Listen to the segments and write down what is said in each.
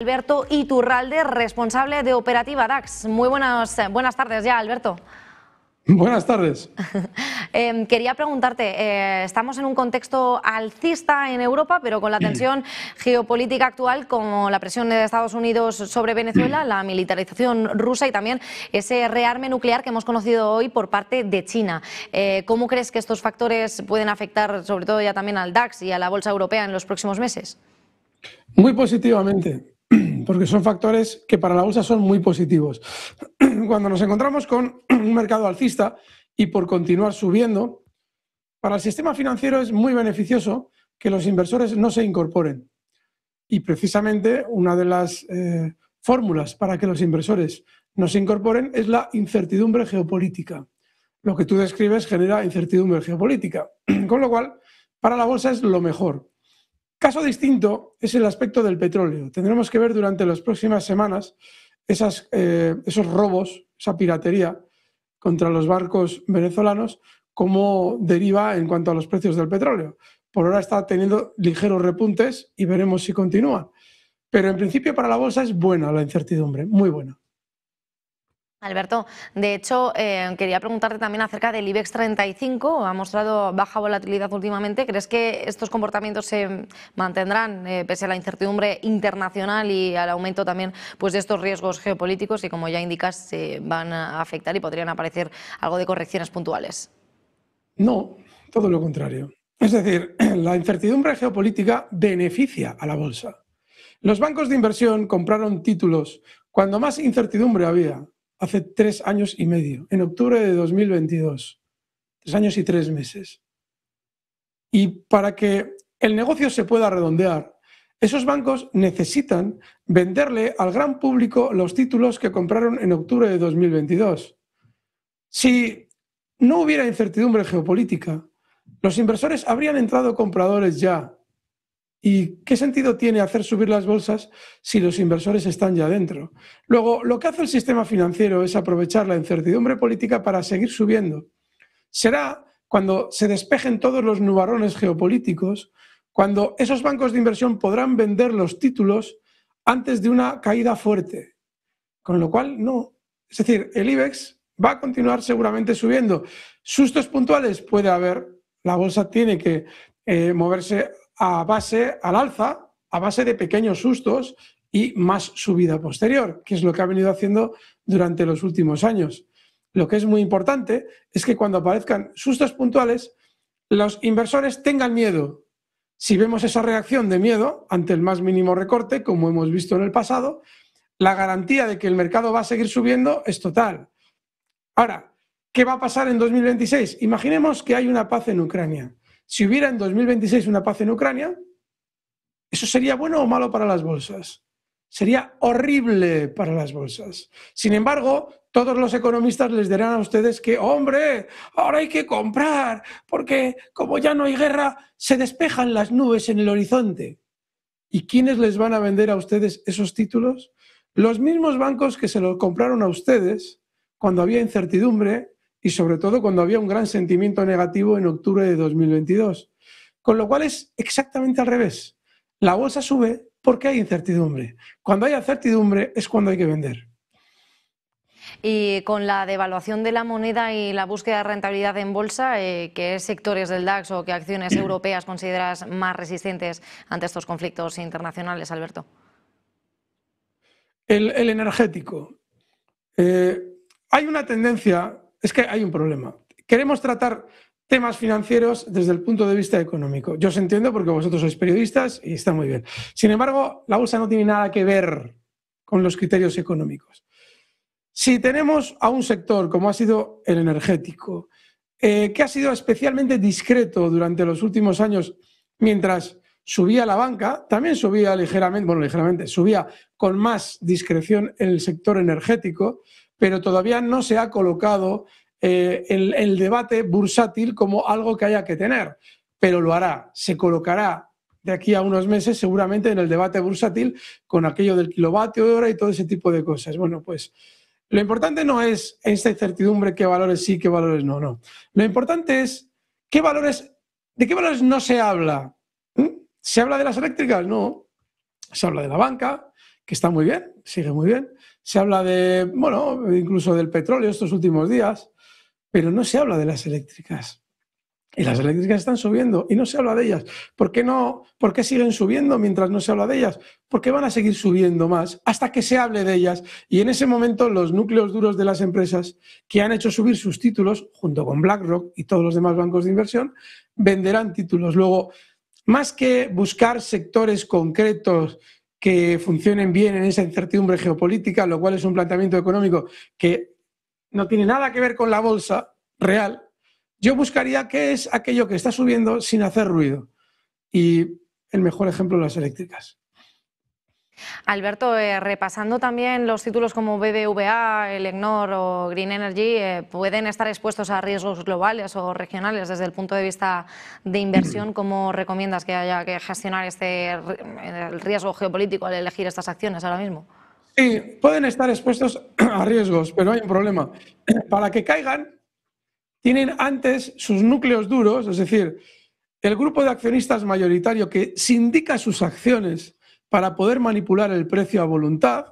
Alberto Iturralde, responsable de Operativa DAX. Muy buenas tardes ya, Alberto. Buenas tardes. Quería preguntarte, estamos en un contexto alcista en Europa, pero con la tensión geopolítica actual, como la presión de Estados Unidos sobre Venezuela, la militarización rusa y también ese rearme nuclear que hemos conocido hoy por parte de China. ¿Cómo crees que estos factores pueden afectar, sobre todo ya también al DAX y a la bolsa europea en los próximos meses? Muy positivamente, porque son factores que para la bolsa son muy positivos. Cuando nos encontramos con un mercado alcista y por continuar subiendo, para el sistema financiero es muy beneficioso que los inversores no se incorporen. Y precisamente una de las fórmulas para que los inversores no se incorporen es la incertidumbre geopolítica. Lo que tú describes genera incertidumbre geopolítica, con lo cual para la bolsa es lo mejor. Caso distinto es el aspecto del petróleo. Tendremos que ver durante las próximas semanas esos robos, esa piratería contra los barcos venezolanos, cómo deriva en cuanto a los precios del petróleo. Por ahora está teniendo ligeros repuntes y veremos si continúa. Pero en principio para la bolsa es buena la incertidumbre, muy buena. Alberto, de hecho, quería preguntarte también acerca del IBEX 35. Ha mostrado baja volatilidad últimamente. ¿Crees que estos comportamientos se mantendrán pese a la incertidumbre internacional y al aumento también pues, de estos riesgos geopolíticos y, como ya indicas, se van a afectar y podrían aparecer algo de correcciones puntuales? No, todo lo contrario. Es decir, la incertidumbre geopolítica beneficia a la bolsa. Los bancos de inversión compraron títulos cuando más incertidumbre había, hace 3 años y medio, en octubre de 2022, 3 años y 3 meses. Y para que el negocio se pueda redondear, esos bancos necesitan venderle al gran público los títulos que compraron en octubre de 2022. Si no hubiera incertidumbre geopolítica, los inversores habrían entrado compradores ya. ¿Y qué sentido tiene hacer subir las bolsas si los inversores están ya dentro? Luego, lo que hace el sistema financiero es aprovechar la incertidumbre política para seguir subiendo. Será cuando se despejen todos los nubarrones geopolíticos, cuando esos bancos de inversión podrán vender los títulos antes de una caída fuerte. Con lo cual, no. Es decir, el IBEX va a continuar seguramente subiendo. Sustos puntuales puede haber. La bolsa tiene que moverse al alza, a base de pequeños sustos y más subida posterior, que es lo que ha venido haciendo durante los últimos años. Lo que es muy importante es que cuando aparezcan sustos puntuales, los inversores tengan miedo. Si vemos esa reacción de miedo ante el más mínimo recorte, como hemos visto en el pasado, la garantía de que el mercado va a seguir subiendo es total. Ahora, ¿qué va a pasar en 2026? Imaginemos que hay una paz en Ucrania. Si hubiera en 2026 una paz en Ucrania, ¿eso sería bueno o malo para las bolsas? Sería horrible para las bolsas. Sin embargo, todos los economistas les dirán a ustedes que, hombre, ahora hay que comprar, porque como ya no hay guerra, se despejan las nubes en el horizonte. ¿Y quiénes les van a vender a ustedes esos títulos? Los mismos bancos que se los compraron a ustedes cuando había incertidumbre y sobre todo cuando había un gran sentimiento negativo en octubre de 2022. Con lo cual es exactamente al revés. La bolsa sube porque hay incertidumbre. Cuando hay incertidumbre es cuando hay que vender. Y con la devaluación de la moneda y la búsqueda de rentabilidad en bolsa, ¿qué sectores del DAX o qué acciones europeas consideras más resistentes ante estos conflictos internacionales, Alberto? El energético. Hay una tendencia, es que hay un problema. Queremos tratar temas financieros desde el punto de vista económico. Yo os entiendo porque vosotros sois periodistas y está muy bien. Sin embargo, la bolsa no tiene nada que ver con los criterios económicos. Si tenemos a un sector como ha sido el energético, que ha sido especialmente discreto durante los últimos años, mientras subía la banca, también subía ligeramente, subía con más discreción el sector energético, pero todavía no se ha colocado el debate bursátil como algo que haya que tener, pero lo hará, se colocará de aquí a unos meses seguramente en el debate bursátil con aquello del kilovatio de hora y todo ese tipo de cosas. Bueno, pues lo importante no es esta incertidumbre, qué valores sí, qué valores no, no. Lo importante es de qué valores no se habla. ¿Se habla de las eléctricas? No. Se habla de la banca, que está muy bien, sigue muy bien. Se habla de, bueno, incluso del petróleo estos últimos días, pero no se habla de las eléctricas. Y las eléctricas están subiendo y no se habla de ellas. ¿Por qué no? ¿Por qué siguen subiendo mientras no se habla de ellas? Porque van a seguir subiendo más hasta que se hable de ellas. Y en ese momento los núcleos duros de las empresas que han hecho subir sus títulos, junto con BlackRock y todos los demás bancos de inversión, venderán títulos. Luego, más que buscar sectores concretos que funcionen bien en esa incertidumbre geopolítica, lo cual es un planteamiento económico que no tiene nada que ver con la bolsa real, yo buscaría qué es aquello que está subiendo sin hacer ruido. Y el mejor ejemplo, las eléctricas. Alberto, repasando también los títulos como BBVA, el EGNOR o Green Energy, ¿pueden estar expuestos a riesgos globales o regionales desde el punto de vista de inversión? ¿Cómo recomiendas que haya que gestionar el riesgo geopolítico al elegir estas acciones ahora mismo? Sí, pueden estar expuestos a riesgos, pero hay un problema. Para que caigan, tienen antes sus núcleos duros, es decir, el grupo de accionistas mayoritario que sindica sus acciones para poder manipular el precio a voluntad.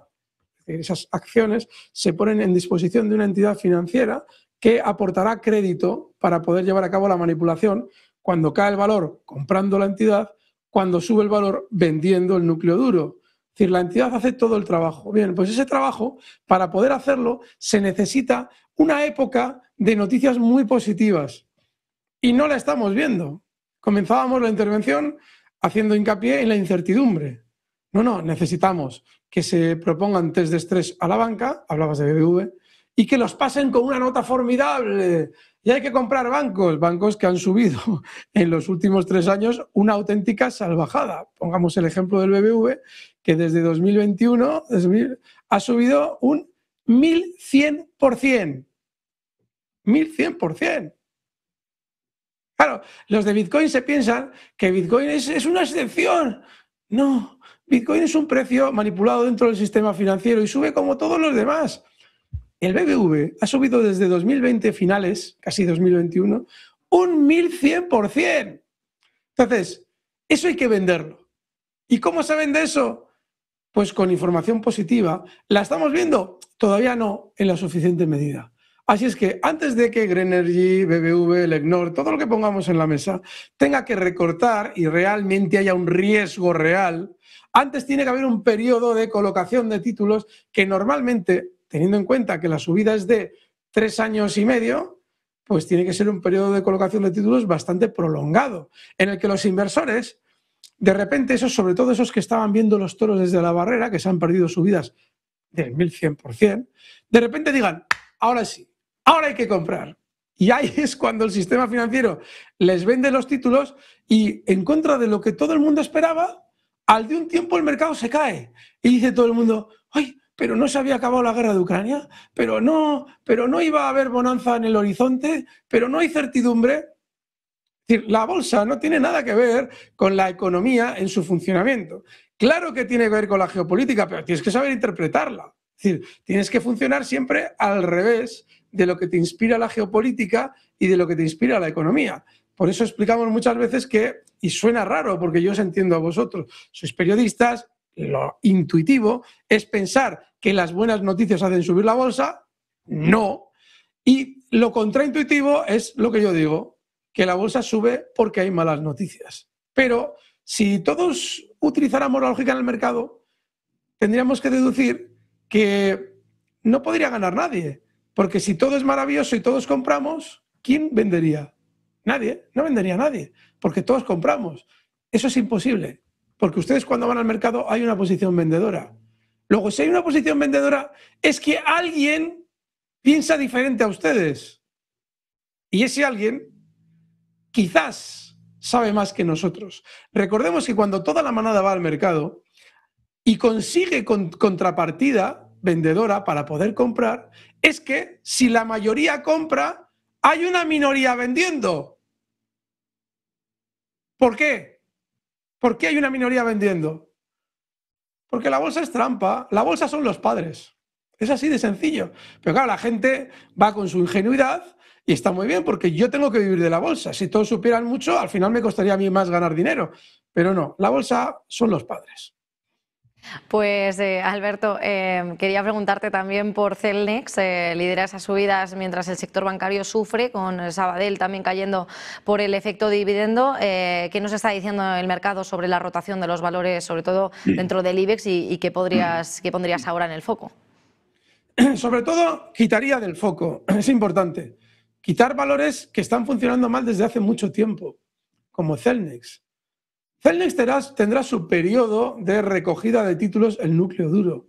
Esas acciones se ponen en disposición de una entidad financiera que aportará crédito para poder llevar a cabo la manipulación cuando cae el valor comprando la entidad, cuando sube el valor vendiendo el núcleo duro. Es decir, la entidad hace todo el trabajo. Bien, pues ese trabajo, para poder hacerlo, se necesita una época de noticias muy positivas. Y no la estamos viendo. Comenzábamos la intervención haciendo hincapié en la incertidumbre. No, necesitamos que se propongan test de estrés a la banca, hablabas de BBV, y que los pasen con una nota formidable. Y hay que comprar bancos que han subido en los últimos 3 años una auténtica salvajada. Pongamos el ejemplo del BBV, que desde 2021 ha subido un 1100%. 1100%. Claro, los de Bitcoin se piensan que Bitcoin es una excepción. No, Bitcoin es un precio manipulado dentro del sistema financiero y sube como todos los demás. El BBV ha subido desde 2020 finales, casi 2021, un 1100%. Entonces, eso hay que venderlo. ¿Y cómo se vende eso? Pues con información positiva. ¿La estamos viendo? Todavía no en la suficiente medida. Así es que antes de que Grenergy, BBV, Legnor, todo lo que pongamos en la mesa tenga que recortar y realmente haya un riesgo real, antes tiene que haber un periodo de colocación de títulos que normalmente, teniendo en cuenta que la subida es de 3 años y medio, pues tiene que ser un periodo de colocación de títulos bastante prolongado, en el que los inversores, de repente, esos, sobre todo esos que estaban viendo los toros desde la barrera, que se han perdido subidas del 1100%, de repente digan, ahora sí, ahora hay que comprar. Y ahí es cuando el sistema financiero les vende los títulos y, en contra de lo que todo el mundo esperaba, al de un tiempo el mercado se cae. Y dice todo el mundo, ¡ay! Pero no se había acabado la guerra de Ucrania, pero no iba a haber bonanza en el horizonte, pero no hay certidumbre. Es decir, la bolsa no tiene nada que ver con la economía en su funcionamiento. Claro que tiene que ver con la geopolítica, pero tienes que saber interpretarla. Es decir, tienes que funcionar siempre al revés de lo que te inspira la geopolítica y de lo que te inspira la economía. Por eso explicamos muchas veces que, y suena raro porque yo os entiendo a vosotros, sois periodistas, lo intuitivo es pensar que las buenas noticias hacen subir la bolsa, no. Y lo contraintuitivo es lo que yo digo, que la bolsa sube porque hay malas noticias. Pero si todos utilizáramos la lógica en el mercado, tendríamos que deducir que no podría ganar nadie. Porque si todo es maravilloso y todos compramos, ¿quién vendería? Nadie, no vendería nadie, porque todos compramos. Eso es imposible, porque ustedes cuando van al mercado hay una posición vendedora. Luego, si hay una posición vendedora, es que alguien piensa diferente a ustedes. Y ese alguien quizás sabe más que nosotros. Recordemos que cuando toda la manada va al mercado y consigue contrapartida vendedora para poder comprar, es que si la mayoría compra, hay una minoría vendiendo. ¿Por qué? ¿Por qué hay una minoría vendiendo? Porque la bolsa es trampa, la bolsa son los padres. Es así de sencillo. Pero claro, la gente va con su ingenuidad y está muy bien porque yo tengo que vivir de la bolsa. Si todos supieran mucho, al final me costaría a mí más ganar dinero. Pero no, la bolsa son los padres. Pues Alberto, quería preguntarte también por Celnex, lidera esas subidas mientras el sector bancario sufre, con Sabadell también cayendo por el efecto dividendo. ¿Qué nos está diciendo el mercado sobre la rotación de los valores, sobre todo dentro del IBEX, y qué pondrías ahora en el foco? Sobre todo, quitaría del foco, es importante, quitar valores que están funcionando mal desde hace mucho tiempo, como Celnex. Celnex tendrá su periodo de recogida de títulos, el núcleo duro,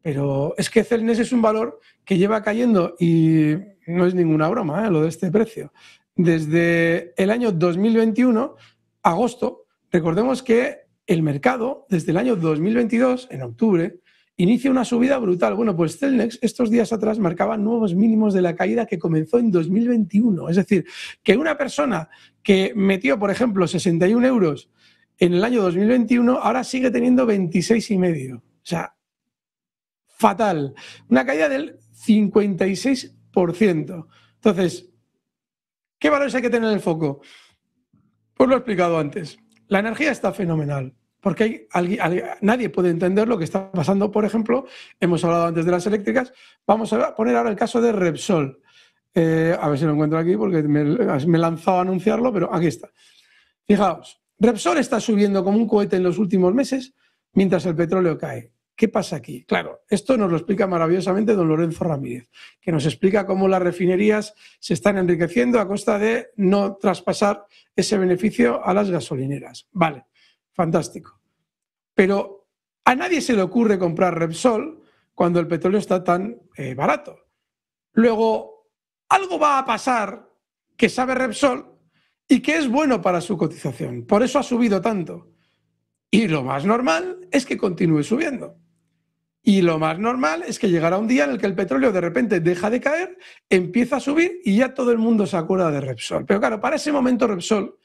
pero es que Celnex es un valor que lleva cayendo, y no es ninguna broma, lo de este precio, desde el año 2021, agosto. Recordemos que el mercado, desde el año 2022, en octubre, inicia una subida brutal. Bueno, pues Celnex estos días atrás marcaba nuevos mínimos de la caída que comenzó en 2021. Es decir, que una persona que metió, por ejemplo, 61 euros en el año 2021, ahora sigue teniendo 26,5. O sea, fatal. Una caída del 56%. Entonces, ¿qué valores hay que tener en el foco? Pues lo he explicado antes. La energía está fenomenal, porque nadie puede entender lo que está pasando. Por ejemplo, hemos hablado antes de las eléctricas. Vamos a poner ahora el caso de Repsol. A ver si lo encuentro aquí, porque me he lanzado a anunciarlo, pero aquí está. Fijaos, Repsol está subiendo como un cohete en los últimos meses, mientras el petróleo cae. ¿Qué pasa aquí? Claro, esto nos lo explica maravillosamente don Lorenzo Ramírez, que nos explica cómo las refinerías se están enriqueciendo a costa de no traspasar ese beneficio a las gasolineras. Vale, fantástico. Pero a nadie se le ocurre comprar Repsol cuando el petróleo está tan barato. Luego, algo va a pasar que sabe Repsol y que es bueno para su cotización. Por eso ha subido tanto. Y lo más normal es que continúe subiendo. Y lo más normal es que llegará un día en el que el petróleo de repente deja de caer, empieza a subir y ya todo el mundo se acuerda de Repsol. Pero claro, para ese momento Repsol,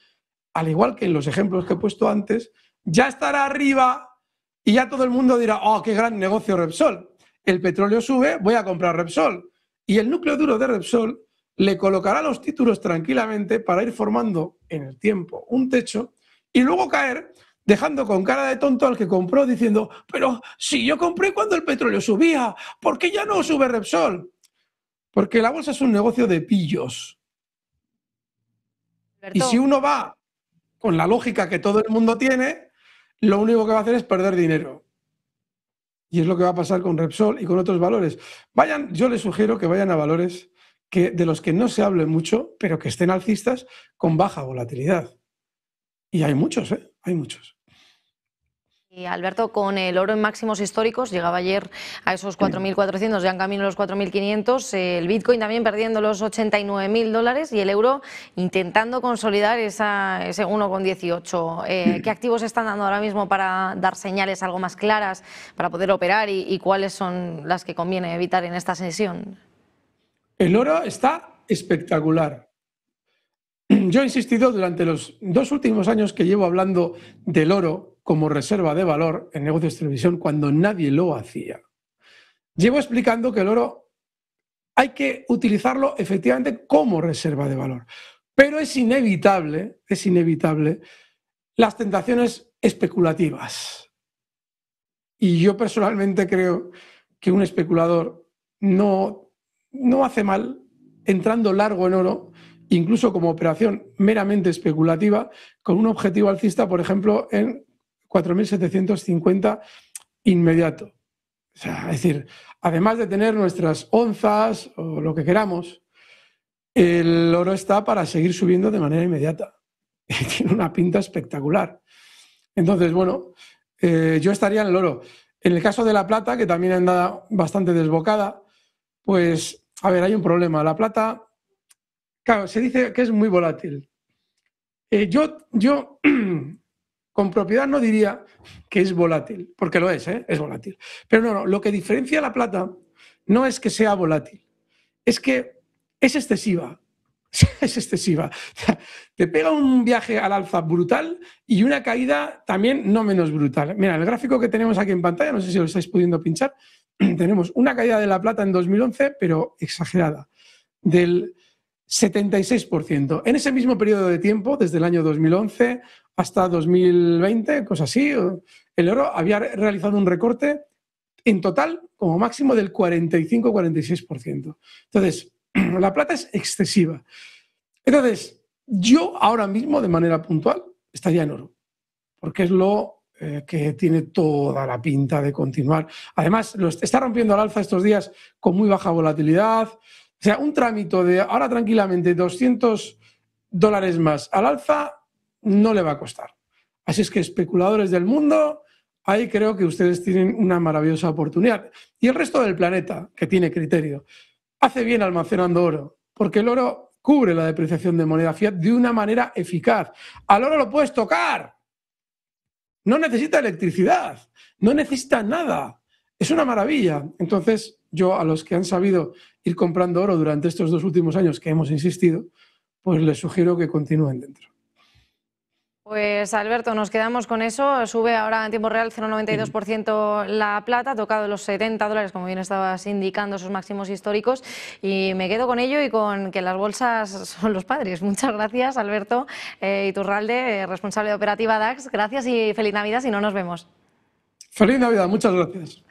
al igual que en los ejemplos que he puesto antes, ya estará arriba y ya todo el mundo dirá, oh, qué gran negocio Repsol. El petróleo sube, voy a comprar Repsol. Y el núcleo duro de Repsol le colocará los títulos tranquilamente para ir formando en el tiempo un techo y luego caer, dejando con cara de tonto al que compró diciendo, pero si yo compré cuando el petróleo subía, ¿por qué ya no sube Repsol? Porque la bolsa es un negocio de pillos. Alberto. Y si uno va con la lógica que todo el mundo tiene, lo único que va a hacer es perder dinero. Y es lo que va a pasar con Repsol y con otros valores. Yo les sugiero que vayan a valores de los que no se hable mucho, pero que estén alcistas con baja volatilidad. Y hay muchos, hay muchos. Y Alberto, con el oro en máximos históricos, llegaba ayer a esos 4.400, ya en camino a los 4.500, el Bitcoin también perdiendo los $89.000 y el euro intentando consolidar ese 1,18. ¿Qué activos están dando ahora mismo para dar señales algo más claras para poder operar y cuáles son las que conviene evitar en esta sesión? El oro está espectacular. Yo he insistido durante los 2 últimos años que llevo hablando del oro como reserva de valor en negocios de televisión cuando nadie lo hacía. Llevo explicando que el oro hay que utilizarlo efectivamente como reserva de valor, pero es inevitable las tentaciones especulativas. Y yo personalmente creo que un especulador no hace mal entrando largo en oro, incluso como operación meramente especulativa, con un objetivo alcista, por ejemplo, en 4.750 inmediato. O sea, es decir, además de tener nuestras onzas o lo que queramos, el oro está para seguir subiendo de manera inmediata. Tiene una pinta espectacular. Entonces, bueno, yo estaría en el oro. En el caso de la plata, que también anda bastante desbocada, pues, a ver, hay un problema. La plata, claro, se dice que es muy volátil. Yo con propiedad no diría que es volátil, porque lo es volátil. Pero no, lo que diferencia la plata no es que sea volátil, es que es excesiva. Es excesiva. Te pega un viaje al alza brutal y una caída también no menos brutal. Mira, el gráfico que tenemos aquí en pantalla, no sé si lo estáis pudiendo pinchar, tenemos una caída de la plata en 2011, pero exagerada, del 76%. En ese mismo periodo de tiempo, desde el año 2011 hasta 2020, cosas así, el oro había realizado un recorte en total como máximo del 45-46%. Entonces, la plata es excesiva. Entonces, yo ahora mismo, de manera puntual, estaría en oro, porque es lo que tiene toda la pinta de continuar. Además, lo está rompiendo al alza estos días con muy baja volatilidad. O sea, un trámite de ahora tranquilamente $200 más al alza no le va a costar. Así es que, especuladores del mundo, ahí creo que ustedes tienen una maravillosa oportunidad. Y el resto del planeta, que tiene criterio, hace bien almacenando oro, porque el oro cubre la depreciación de moneda fiat de una manera eficaz. Al oro lo puedes tocar. No necesita electricidad, no necesita nada. Es una maravilla. Entonces, yo a los que han sabido ir comprando oro durante estos 2 últimos años que hemos insistido, pues les sugiero que continúen dentro. Pues Alberto, nos quedamos con eso. Sube ahora en tiempo real 0,92% la plata, ha tocado los $70, como bien estabas indicando, esos máximos históricos. Y me quedo con ello y con que las bolsas son los padres. Muchas gracias, Alberto Iturralde, responsable de operativa DAX. Gracias y feliz Navidad si no nos vemos. Feliz Navidad, muchas gracias.